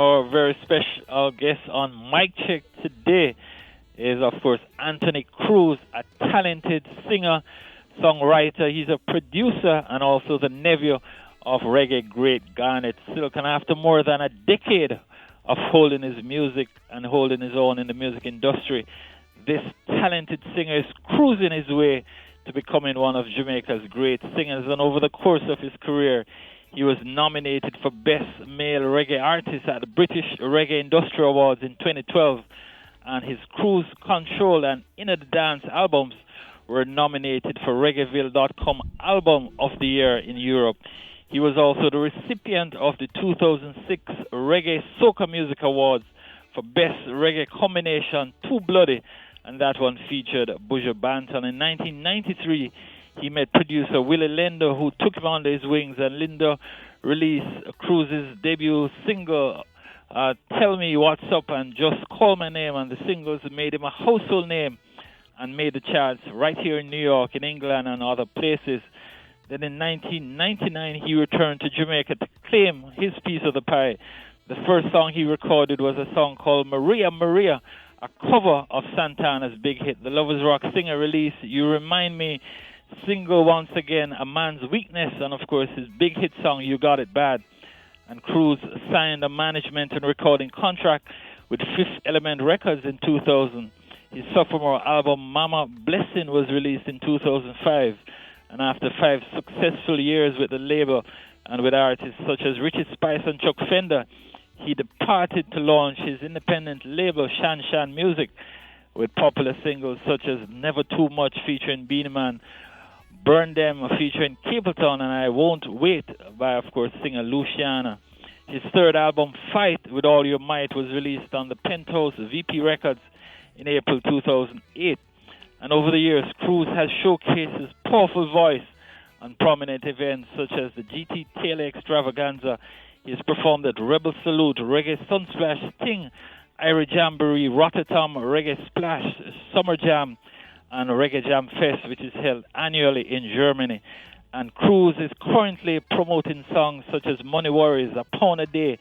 Our very special guest on Mic Check today is, of course, Anthony Cruz, a talented singer, songwriter. He's a producer and also the nephew of reggae great Garnet Silk. And after more than a decade of holding his music and holding his own in the music industry, this talented singer is cruising his way to becoming one of Jamaica's great singers. And over the course of his career, he was nominated for Best Male Reggae Artist at the British Reggae Industry Awards in 2012, and his Cruise Control and Inner the Dance albums were nominated for Reggaeville.com Album of the Year in Europe. He was also the recipient of the 2006 Reggae Soca Music Awards for Best Reggae Combination, Too Bloody, and that one featured Buju Banton. In 1993, he met producer Willie Lindo, who took him under his wings, and Lindo released Cruz's debut single, Tell Me What's Up and Just Call My Name, and the singles made him a household name and made the charts right here in New York, in England, and other places. Then in 1999, he returned to Jamaica to claim his piece of the pie. The first song he recorded was a song called Maria Maria, a cover of Santana's big hit. The Lovers Rock singer released You Remind Me single once again, A Man's Weakness, and of course his big hit song You Got It Bad. And Cruz signed a management and recording contract with Fifth Element Records in 2000. His sophomore album Mama Blessing was released in 2005, and after 5 successful years with the label and with artists such as Richie Spice and Chuck Fender, he departed to launch his independent label Shan Shan Music with popular singles such as Never Too Much featuring Beanie Man, Burn Them featuring Capleton, and I Won't Wait by, of course, singer Luciana. His third album, Fight With All Your Might, was released on the Penthouse VP Records in April 2008. And over the years, Cruz has showcased his powerful voice on prominent events such as the GT Taylor Extravaganza. He has performed at Rebel Salute, Reggae Sunsplash, Sting, Ira Jamboree, Rotterdam, Reggae Splash, Summer Jam, and Reggae Jam Fest, which is held annually in Germany. And Cruz is currently promoting songs such as Money Worries, A Pound a Day,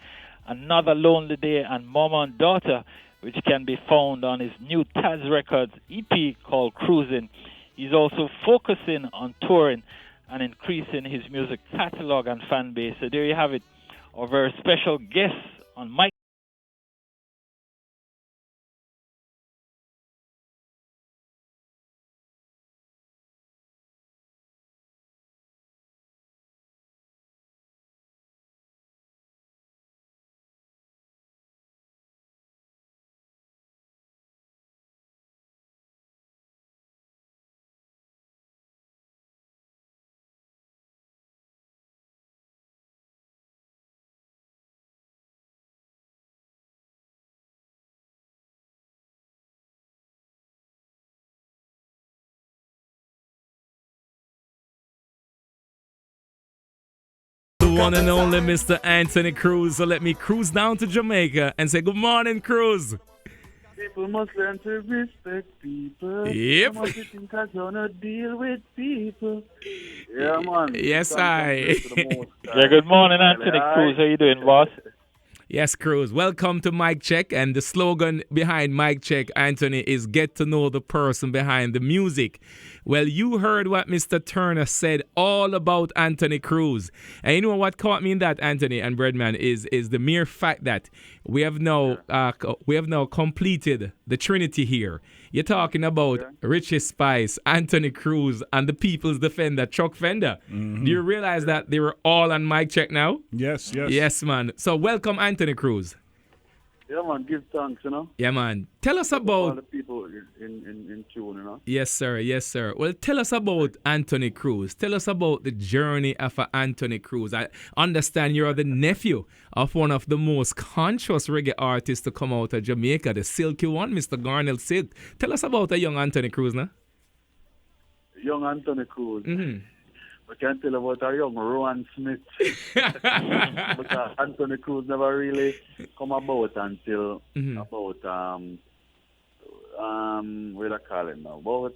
Another Lonely Day, and Mama and Daughter, which can be found on his new Taz Records EP called Cruising. He's also focusing on touring and increasing his music catalog and fan base. So there you have it, our very special guest on Mike. The one and only Mr. Anthony Cruz. So let me cruise down to Jamaica and say good morning, Cruz. People must learn to respect people. Yep. Must think I gonna deal with people. Yeah, man. Yes, I. Yeah, good morning, Anthony Cruz. How you doing, boss? Yes, Cruz. Welcome to Mic Check. And the slogan behind Mic Check, Anthony, is get to know the person behind the music. Well, you heard what Mr. Turner said all about Anthony Cruz. And you know what caught me in that, Anthony and Breadman, is the mere fact that we have now completed the Trinity here. You're talking about Richie Spice, Anthony Cruz, and the People's Defender, Chuck Fender. Mm-hmm. Do you realize that they were all on Mic Check now? Yes. Yes, man. So welcome, Anthony Cruz. Yeah, man. Give thanks, you know. Yeah, man. Tell us about all the people in tune, you know. Yes, sir. Well, tell us about Anthony Cruz. Tell us about the journey of Anthony Cruz. I understand you're the nephew of one of the most conscious reggae artists to come out of Jamaica, the Silky One, Mr. Garnell Silk. Tell us about a young Anthony Cruz, now. Young Anthony Cruz. Mm-hmm. We can tell about a young Rowan Smith. But Anthony Cruz never really come about until about what do I call it now? About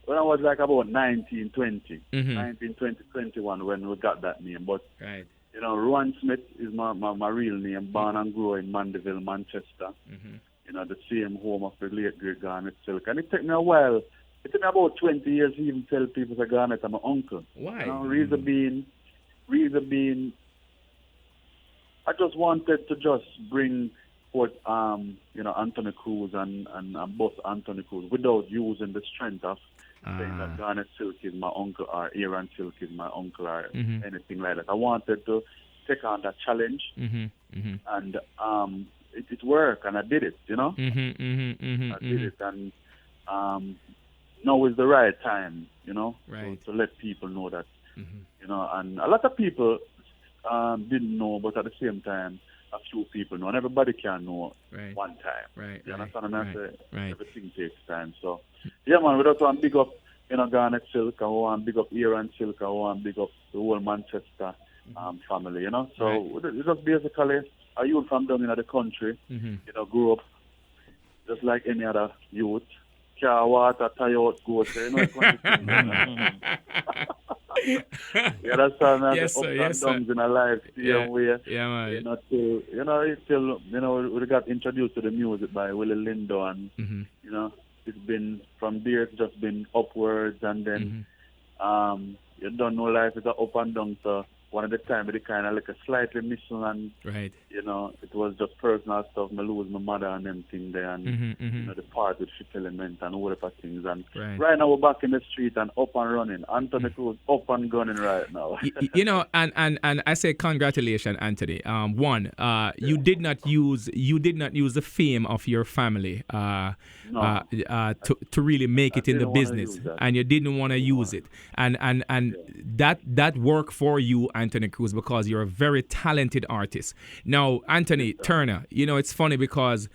when I was like about 19, 20, 19, 20, 21 when we got that name. But right. You know, Rowan Smith is my real name, born and grew in Mandeville, Manchester. You know, the same home of the late great Garnet Silk. And it took me a while. It took me about 20 years to even tell people that Garnet are my uncle. Why? You know, reason being, I just wanted to just bring forth, you know, Anthony Cruz and both Anthony Cruz without using the strength of saying that Garnet Silk is my uncle or Aaron Silk is my uncle or anything like that. I wanted to take on that challenge, and it worked, and I did it. You know, I did it, and now is the right time. You know, to let people know that. You know, and a lot of people didn't know, but at the same time, a few people know, and everybody can know one time. You understand? And everything takes time. So, yeah, man, we just want to big up, you know, Garnet Silk, I want to big up Aaron Silk, I want to big up the whole Manchester family, you know. So, it's just basically a youth from down in the country, you know, grew up just like any other youth. Car, water, tie out, go, you know, you understand? Yes, the sir. ups Yes, and sir. downs in our life, way. Yeah, man. You know, we got introduced to the music by Willie Lindo, and you know, it's been from there. It's just been upwards, and then you don't know life is a up and down. So one of the time, it kind of like a slightly missing, and you know, it was just personal stuff. Me lose my mother and them thing there, and you know, the part with Fifth Element and all of things. And right now we're back in the street and up and running. Anthony Cruz up and gunning right now. You know, and I say congratulations, Anthony. You did not use the fame of your family to really make it in the business, and you didn't want to use it, and that worked for you, Anthony Cruz, because you're a very talented artist. Now, Anthony Turner, you know, it's funny because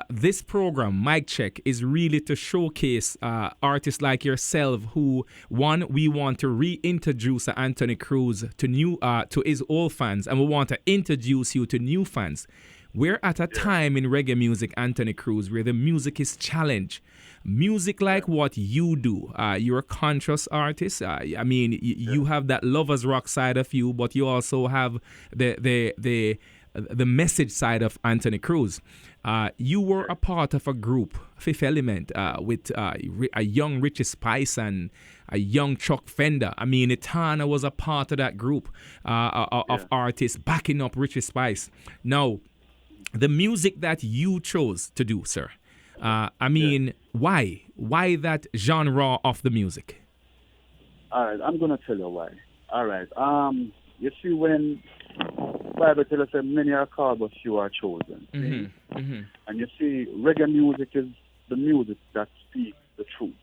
this program, Mic Check, is really to showcase artists like yourself who, one, we want to reintroduce Anthony Cruz to his old fans, and we want to introduce you to new fans. We're at a time in reggae music, Anthony Cruz, where the music is challenged. Music like what you do. You're a conscious artist. I mean, you have that lover's rock side of you, but you also have the message side of Anthony Cruz. You were a part of a group, Fifth Element, with a young Richie Spice and a young Chuck Fender. I mean, Etana was a part of that group of artists backing up Richie Spice. Now, the music that you chose to do, sir, I mean, why? Why that genre of the music? All right, I'm going to tell you why. All right. You see, when Bible tells us that many are called, but few are chosen. And you see, reggae music is the music that speaks the truth.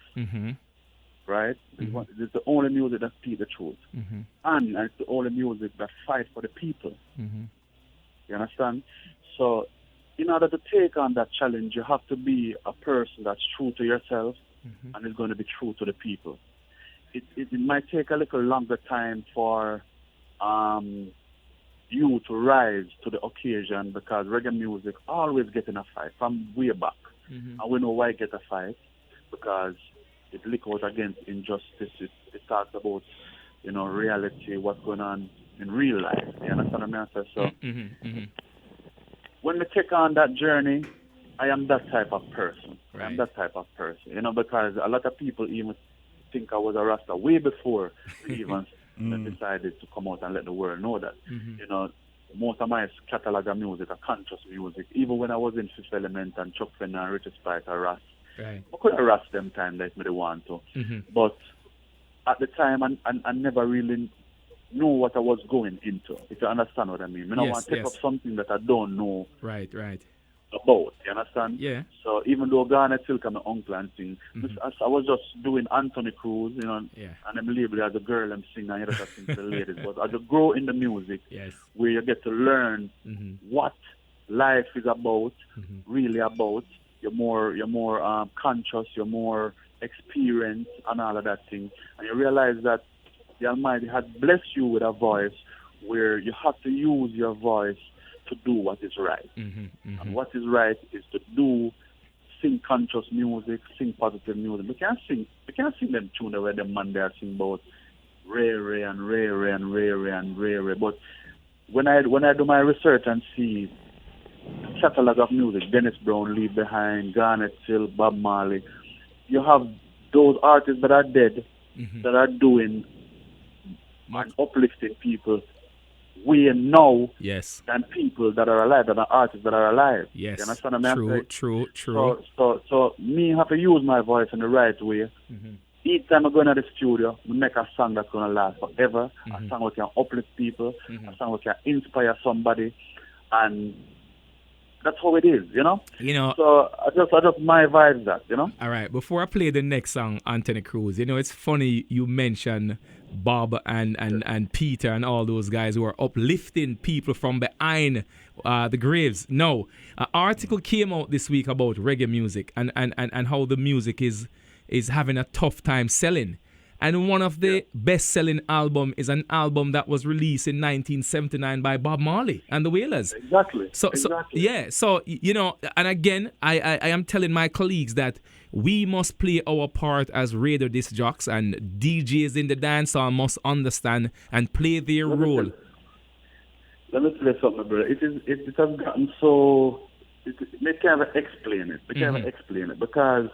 Right? It's the only music that speaks the truth. And it's the only music that fights for the people. You understand? So, in order to take on that challenge, you have to be a person that's true to yourself and is going to be true to the people. It might take a little longer time for you to rise to the occasion, because reggae music always get in a fight from way back. And we know why it get a fight, because it look out against injustice. It talks about, you know, reality, what's going on in real life. You understand what I mean? So, when we take on that journey, I am that type of person. I'm that type of person, you know, because a lot of people even think I was a Rasta way before we even decided to come out and let the world know that. You know, most of my catalog of music are conscious music. Even when I was in Fifth Element and Chuck Fender and Richard Spice or Ras, I could have Ras them time like me they want to. But at the time, I never really know what I was going into, if you understand what I mean. I don't want to take up something that I don't know about, you understand? So even though Garnet Silk and my uncle and thing, I was just doing Anthony Cruz, you know, and I'm labeled as a girl and sing and I sing to the ladies. But as you grow in the music, where you get to learn what life is about, really about, you're more conscious, you're more experienced and all of that thing. And you realize that the Almighty had blessed you with a voice where you have to use your voice to do what is right. And what is right is to sing conscious music, sing positive music. We can't sing them tune where the man there sing about Ray Ray and Ray Ray and Ray Ray and Ray Ray. But when I do my research and see catalog of music, Dennis Brown, Leave Behind, Garnet Hill, Bob Marley, you have those artists that are dead that are doing and uplifting people way now than people that are alive, that are artists that are alive. Yes, you understand what I'm saying? True. So me have to use my voice in the right way. Each time I go into the studio, we make a song that's going to last forever, a song that can uplift people, a song that can inspire somebody, and that's how it is, you know? So I just my vibes that, you know? All right, before I play the next song, Anthony Cruz, it's funny you mentioned Bob and Peter and all those guys who are uplifting people from behind the graves. No, an article came out this week about reggae music and how the music is having a tough time selling. And one of the best-selling album is an album that was released in 1979 by Bob Marley and the Wailers. Exactly. So and again, I am telling my colleagues that we must play our part as radio disc jocks, and DJs in the dancehall must understand and play their role. Let me tell you something, brother. It has gotten so... They can't even explain it. They can't even explain it because...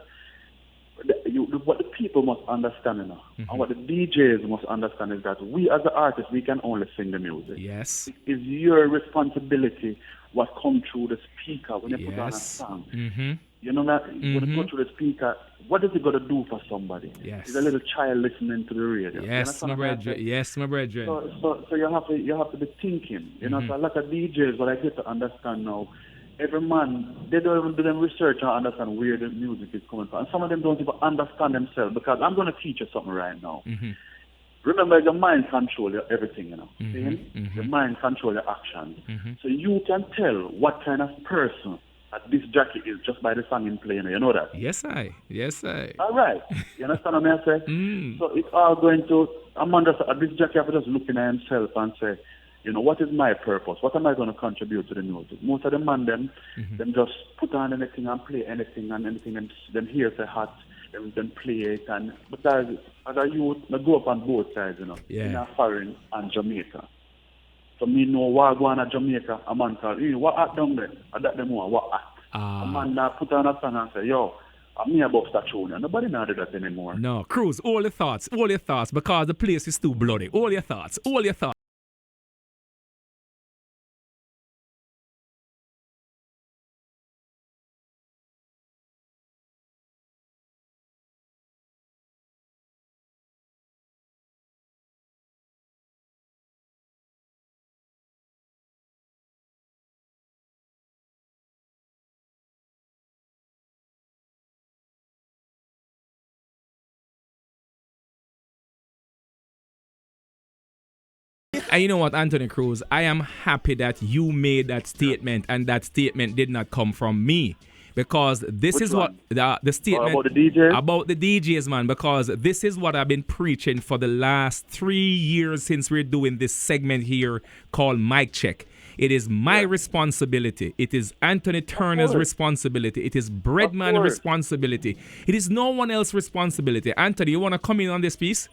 what the people must understand and what the DJs must understand is that we as the artists, we can only sing the music. Yes. It is your responsibility what comes through the speaker when you put on a song. You know that when you go through the speaker, what is it going to do for somebody? Yes. It's a little child listening to the radio. Yes, my brethren. Yes, my brethren. So you have to be thinking. So a lot of DJs, what I get to understand now, every man, they don't even do them research and understand where the music is coming from. And some of them don't even understand themselves, because I'm going to teach you something right now. Remember, your mind controls your everything, Your mind controls your actions. So you can tell what kind of person that this jacket is just by the song in playing. You know that? Yes, I. All right. You understand what I say? So it's all going to, this jacket have to just looking at himself and say, what is my purpose? What am I going to contribute to the music? Most of the man, them just put on anything and play anything, and them hear the heart, them play it. And because as a youth, I grew up on both sides, in a foreign and Jamaica. So me know what go on at Jamaica, a man called, what act down there? I that them what act. A man that put on a song and say, yo, I'm me about that tune. Nobody now do that anymore. No, Cruz, all your thoughts, because the place is too bloody. All your thoughts. And you know what, Anthony Cruz, I am happy that you made that statement, and that statement did not come from me. Because this is what the statement about the DJs? About the DJs, man, because this is what I've been preaching for the last 3 years since we're doing this segment here called Mic Check. It is my responsibility. It is Anthony Turner's responsibility. It is BREADMAN's responsibility. It is no one else's responsibility. Anthony, you want to come in on this piece?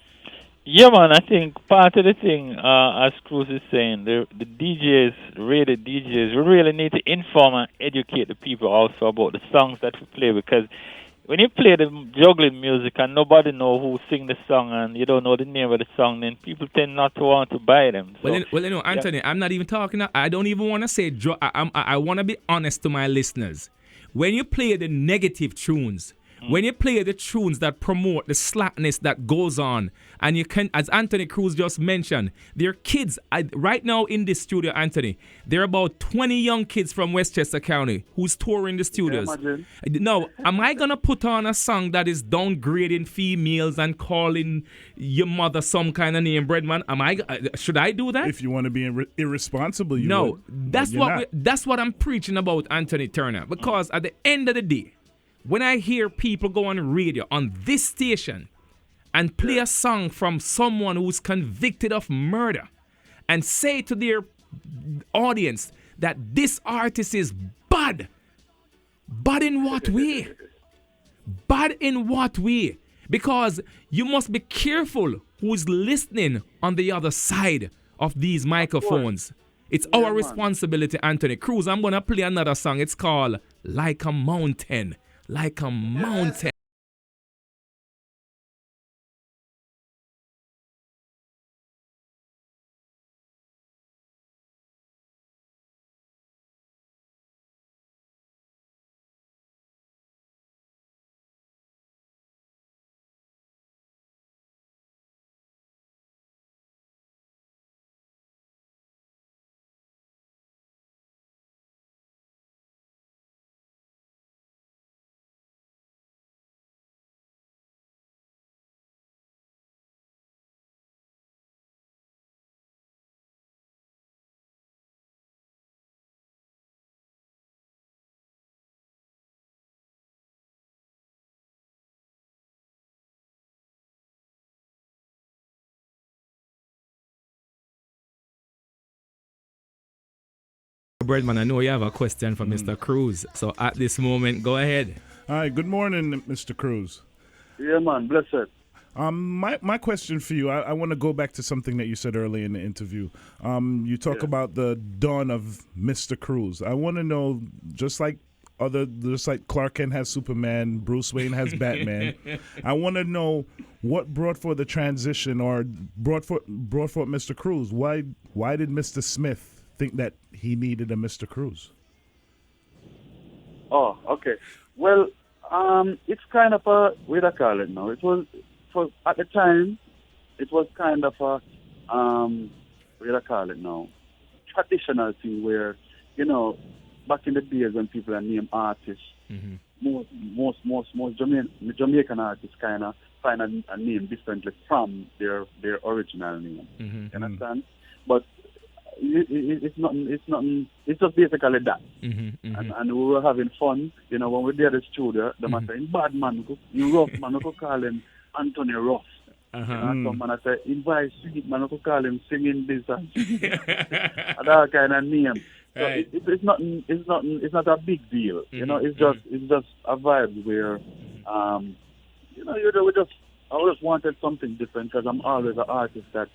Yeah, man, I think part of the thing, as Cruz is saying, the DJs, radio DJs, we really need to inform and educate the people also about the songs that we play, because when you play the juggling music and nobody know who sing the song and you don't know the name of the song, then people tend not to want to buy them. So, well, Anthony, I'm not even talking, I don't even want to say, I want to be honest to my listeners. When you play the negative tunes, when you play the tunes that promote the slackness that goes on, and you can, as Anthony Cruz just mentioned, there are kids right now in this studio, Anthony. There are about 20 young kids from Westchester County who's touring the studios. Now, am I gonna put on a song that is downgrading females and calling your mother some kind of name, Breadman? Should I do that? If you want to be irresponsible, you no. would. That's what I'm preaching about, Anthony Turner. Because at the end of the day, when I hear people go on radio on this station and play a song from someone who's convicted of murder and say to their audience that this artist is bad in what way? Bad in what way? Because you must be careful who's listening on the other side of these microphones. It's our responsibility, Anthony Cruz. I'm going to play another song. It's called Like a Mountain. Like a Mountain. Breadman, I know you have a question for Mr. Cruz. So at this moment, go ahead. Hi, good morning, Mr. Cruz. Yeah, man, blessed. My question for you, I want to go back to something that you said earlier in the interview. You talk about the dawn of Mr. Cruz. I want to know, just like Clark Kent has Superman, Bruce Wayne has Batman. I want to know what brought forth the transition or brought forth Mr. Cruz. Why did Mr. Smith think that he needed a Mr. Cruz? Oh, okay. Well, it's kind of a, what do I call it now? It was, at the time, it was kind of a, what do I call it now? Traditional thing where, you know, back in the days when people are named artists, most Jamaican artists kind of find a name differently from their original name. You understand? But it's nothing. It's just basically that. And we were having fun, you know, when we did the studio. The matter in bad man, in rough man, we could call him Anthony Rough. And some man I say, in vice sweet man, we could call him singing this and that kind of name. So Right. it's not a big deal. You know, it's just a vibe where, you know, I just wanted something different because I'm always an artist that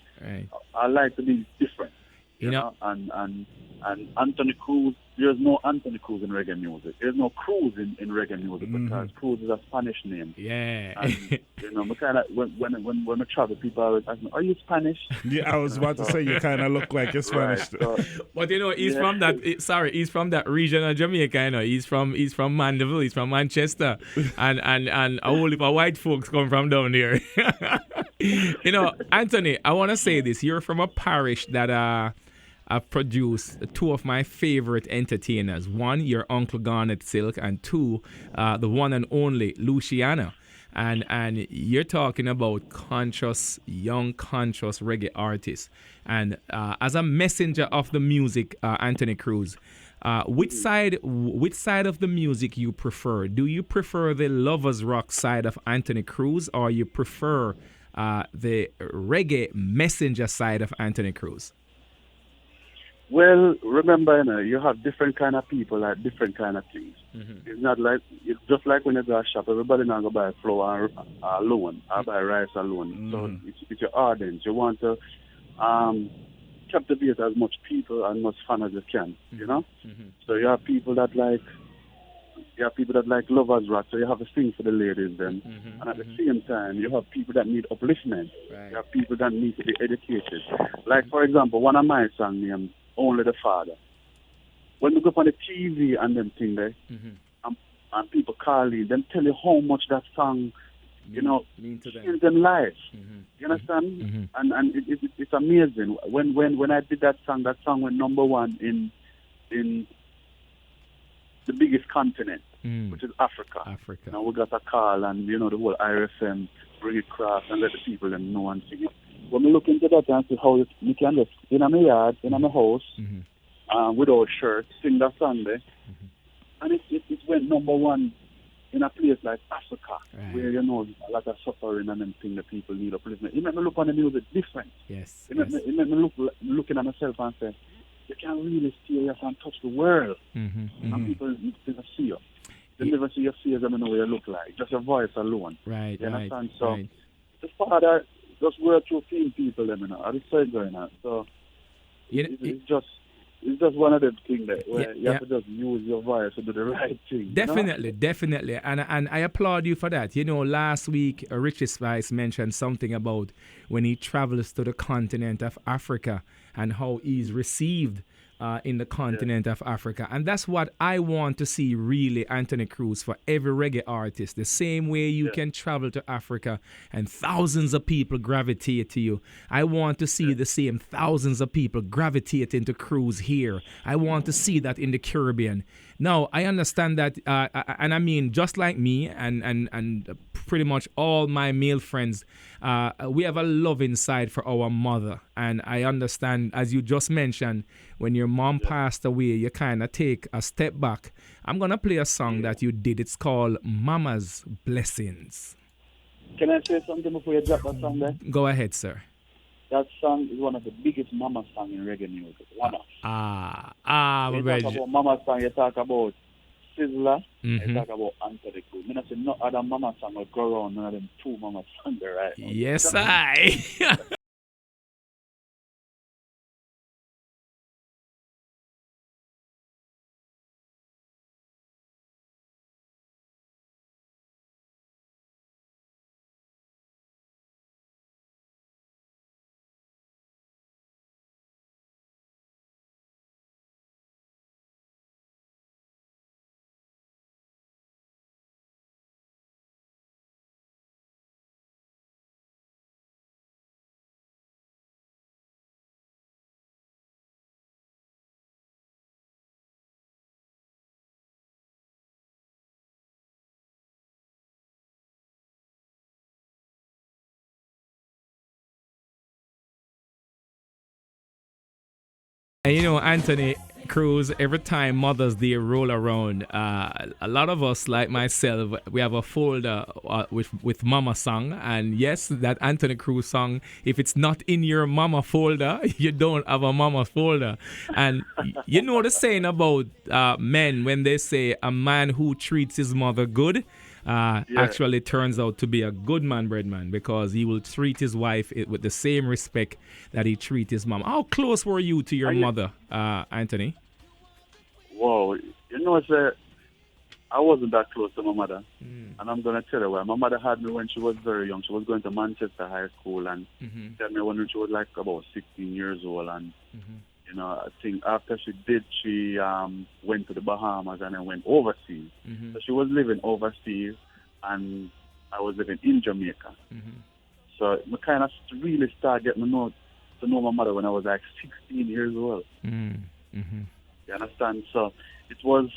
I like to be different. You know, and Anthony Cruz, there's no Anthony Cruz in reggae music. There's no Cruz in reggae music because Cruz is a Spanish name. Yeah. And, you know, when I travel, people always ask me, "Are you Spanish?" Yeah, I was about to say you kind of look like you're Spanish. Right, But you know, he's from that. He's from that region of Jamaica. You know, he's from Mandeville. He's from Manchester, and a whole heap of white folks come from down there. You know, Anthony, I want to say this. You're from a parish that I've produced two of my favorite entertainers. One, your Uncle Garnet Silk, and two, the one and only Luciana. And you're talking about young conscious reggae artists. And as a messenger of the music, Anthony Cruz, which side of the music you prefer? Do you prefer the lovers rock side of Anthony Cruz, or you prefer the reggae messenger side of Anthony Cruz? Well, remember, you know, you have different kind of people like different kind of things. It's not like, it's just like when you go to a shop, everybody now go buy flour alone, or buy rice alone. So it's your audience. You want to captivate as much people and much fun as you can, you know? So you have people that like lovers rock, so you have a thing for the ladies then. And at the same time, you have people that need upliftment. Right. You have people that need to be educated. Like, for example, one of my songs named Only the Father. When we go up on the TV and them thing there, and people call in, them tell you how much that song, you know, changed them life. You understand? And it's amazing. When I did that song went number one in the biggest continent, which is Africa. Now we got a call, and you know, the whole IRFM bring it across and let the people them know and sing it. When we look into that and see how you can just in my yard, in my house, without shirt, sing that song there, and it went number one in a place like Africa, where you know a lot of suffering and everything that people need upliftment. It made me look on the music different. Yes. It made me looking at myself and say, you can really serious and touch the world. And people never see you. They never see your face and know what you look like. Just your voice alone. Right. You understand? So the father just work through seeing people, you know, are the same going on. So it's just it's just one of them things that where you have to just use your voice to do the right thing. Definitely. And I applaud you for that. You know, last week, Richie Spice mentioned something about when he travels to the continent of Africa and how he's received in the continent of Africa. And that's what I want to see, really, Anthony Cruz, for every reggae artist. The same way you can travel to Africa and thousands of people gravitate to you. I want to see the same thousands of people gravitate into Cruz here. I want to see that in the Caribbean. Now, I understand that, and I mean, just like me and pretty much all my male friends, we have a love inside for our mother. And I understand, as you just mentioned, when your mom passed away, you kind of take a step back. I'm going to play a song that you did. It's called Mama's Blessings. Can I say something before you drop that song there? Go ahead, sir. That song is one of the biggest mama songs in reggae music. One of. My You talk about mama song, you talk about Sizzler, you talk about Anthony Cruz. I say no other mama song will go around none of them two mama songs there, right? Yes, I. And you know, Anthony Cruz, every time Mother's Day roll around, a lot of us, like myself, we have a folder with Mama song. And yes, that Anthony Cruz song, if it's not in your Mama folder, you don't have a Mama folder. And you know the saying about men when they say a man who treats his mother good actually turns out to be a good man, Breadman, because he will treat his wife with the same respect that he treats his mom. How close were you to your mother, Anthony? Whoa, you know, I wasn't that close to my mother. And I'm going to tell you why. My mother had me when she was very young. She was going to Manchester High School and had me when she was like about 16 years old. And, you know, I think after she did, she went to the Bahamas and then went overseas. So she was living overseas and I was living in Jamaica. So I kind of really started getting to know my mother when I was like 16 years old. You understand? So it was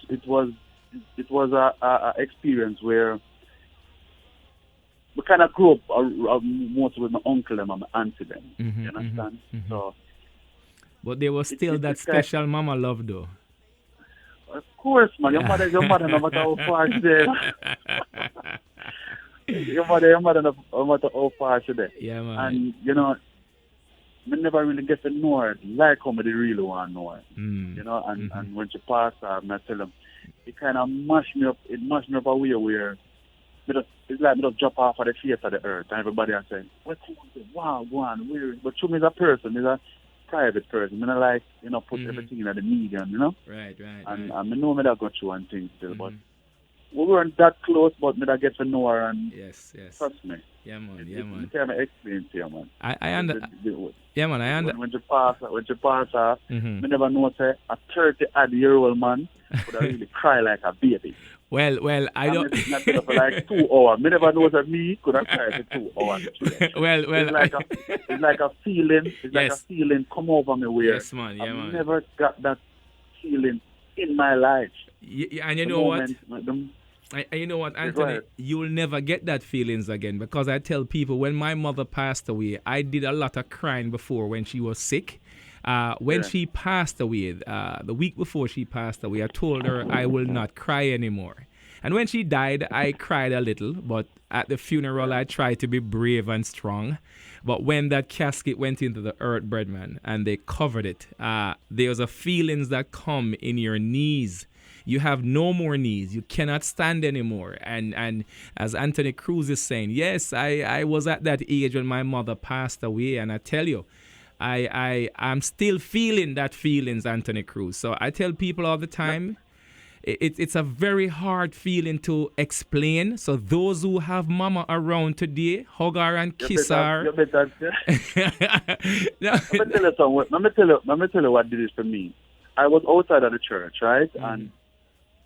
a experience where we kind of grew up mostly with my uncle and my auntie then. You understand? So, but there was still that special mama love, though. Of course, man. Your mother, no matter how far she's there. Your mother, no matter how far she's there. Yeah, man. And, you know, I never really get to know her like how I really want to know her. You know, and when she passed her, I tell them, it kind of mashed me up. It mashed me up a way where it's like me just drop off of the face of the earth. And everybody are saying, what's wow, go on, weird. But to me, as a person, is a private person. I don't like, you know, put everything in the medium, you know? Right. And I know me that got you one thing still, but we weren't that close, but me that get to know her and yes. trust me. Yeah, man. It can explain to you, man. I understand. Yeah, man, I understand. When you pass her, me never know, say, a 30-odd-year-old man would really cry like a baby. Well, I don't. Not for like 2 hours. Me never know that me could have cried for 2 hours. well, it's like a feeling. It's like a feeling come over me where yes, man. Yeah, I've never got that feeling in my life. And you know what? You know what, Anthony? You will never get that feelings again because I tell people when my mother passed away, I did a lot of crying before when she was sick. When she passed away, the week before she passed away, I told her I will not cry anymore. And when she died, I cried a little, but at the funeral, I tried to be brave and strong. But when that casket went into the earth, Breadman, and they covered it, there's a feelings that come in your knees. You have no more knees. You cannot stand anymore. And as Anthony Cruz is saying, yes, I was at that age when my mother passed away. And I tell you, I'm still feeling that feelings, Anthony Cruz. So I tell people all the time, it's a very hard feeling to explain. So those who have mama around today, hug her and kiss her. You better. Let me tell you what did it for me. I was outside of the church, right? And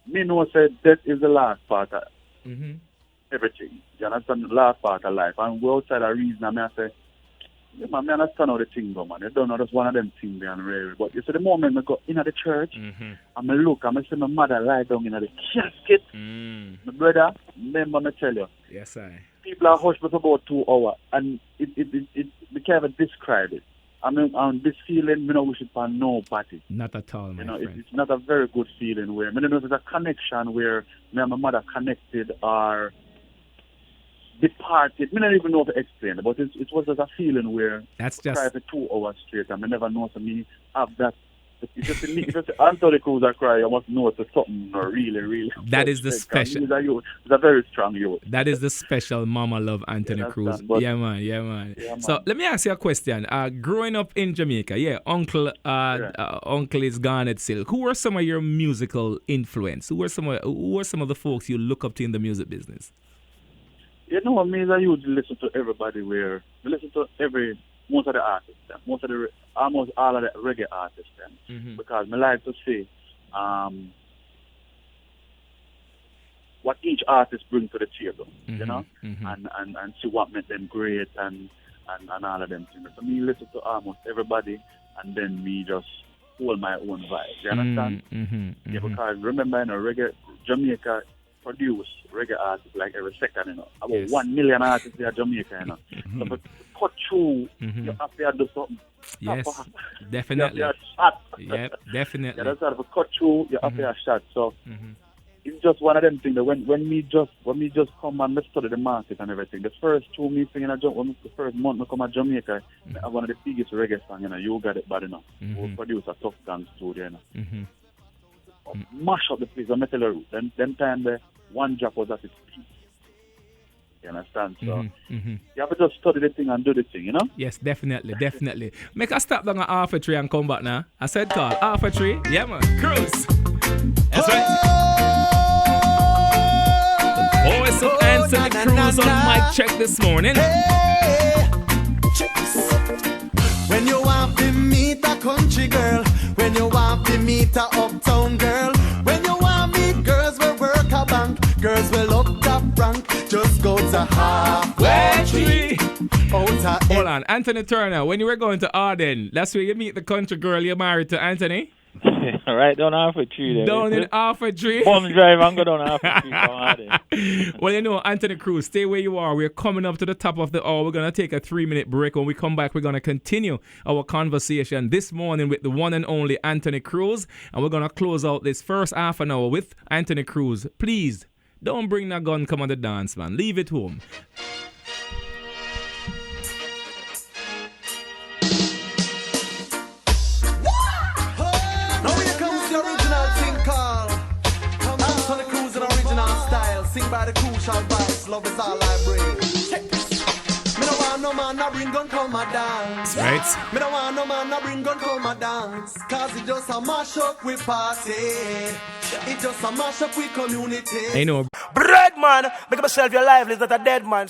me know said death is the last part of everything. You understand? The last part of life. And we're outside of reason, and I say, yeah, man, I understand how the thing go, man. You don't know, that's one of them things being real. But you see, the moment I go into the church, and I look, and I see my mother lie down in the casket. My brother, remember me tell you. Yes, I. People are hushed for about 2 hours, and we can't even describe it. I mean, this feeling, we don't wish it for nobody. Not at all, my friend. It's not a very good feeling where, I don't know if there's a connection where me and my mother connected or departed. I don't even know how to explain it, but it was just a feeling where that's just cry for 2 hours straight, and I never know to me have that. If you see Anthony Cruz cry, you must know it's something really. That is the special. He's a very strong youth. That is the special mama love Anthony Cruz. Yeah, man. So let me ask you a question. Growing up in Jamaica, uncle is Garnet Silk. Who are some of your musical influence? Who are some of the folks you look up to in the music business? You know, I mean, I usually listen to everybody where we listen to most of the artists, almost all of the reggae artists, because I like to see what each artist brings to the table, you know, and see what made them great and all of them things. So me listen to almost everybody, and then me just hold my own vibe. You understand? Yeah, because remember, you know, reggae, Jamaica produce reggae artists like every second, you know. About 1 million artists in Jamaica, you know. So to cut through, you have to do something. Yes, definitely. You have to shot. Yep, definitely. Yeah, that's how to cut through, you have to a shot. So it's just one of them things that when me just come and study the market and everything, the first 2 meetings, you know, the first month I come to Jamaica, I have one of the biggest reggae songs, you know, You Got It Bad Enough. We produce a Tough Gang studio, you know. Mash up the place, I'm tell you, them time the one drop was at its peak. You understand? So you have to just study the thing and do the thing, you know? Yes, definitely. Make a stop down at half a tree and come back now. I said call half a tree. Yeah, man. Cruz. That's right. The voice of Anthony Cruz on mic check this morning. When you want to meet a country girl, when you want to meet a uptown girl, when you want to meet girls will work a bank, girls will up the rank, just go to halfway tree. Hold on, Anthony Turner, when you were going to Arden, that's where you meet the country girl you're married to, Anthony? Right down half a tree there. Down in half a tree? Home drive and go down half a tree from Arden. Well, you know, Anthony Cruz, stay where you are. We're coming up to the top of the hour. We're going to take a 3-minute break. When we come back, we're going to continue our conversation this morning with the one and only Anthony Cruz. And we're going to close out this first half an hour with Anthony Cruz. Please, don't bring that gun, come on the dance, man. Leave it home. Sing by the crucial vibes, love is all I bring. Me no want no man, I bring gun come my dance. Right. Me no want no man, I bring gun come my dance. Cause it just a mash up with party. It just a mash up with community. I know. Breadman, make myself your lively, that a dead man.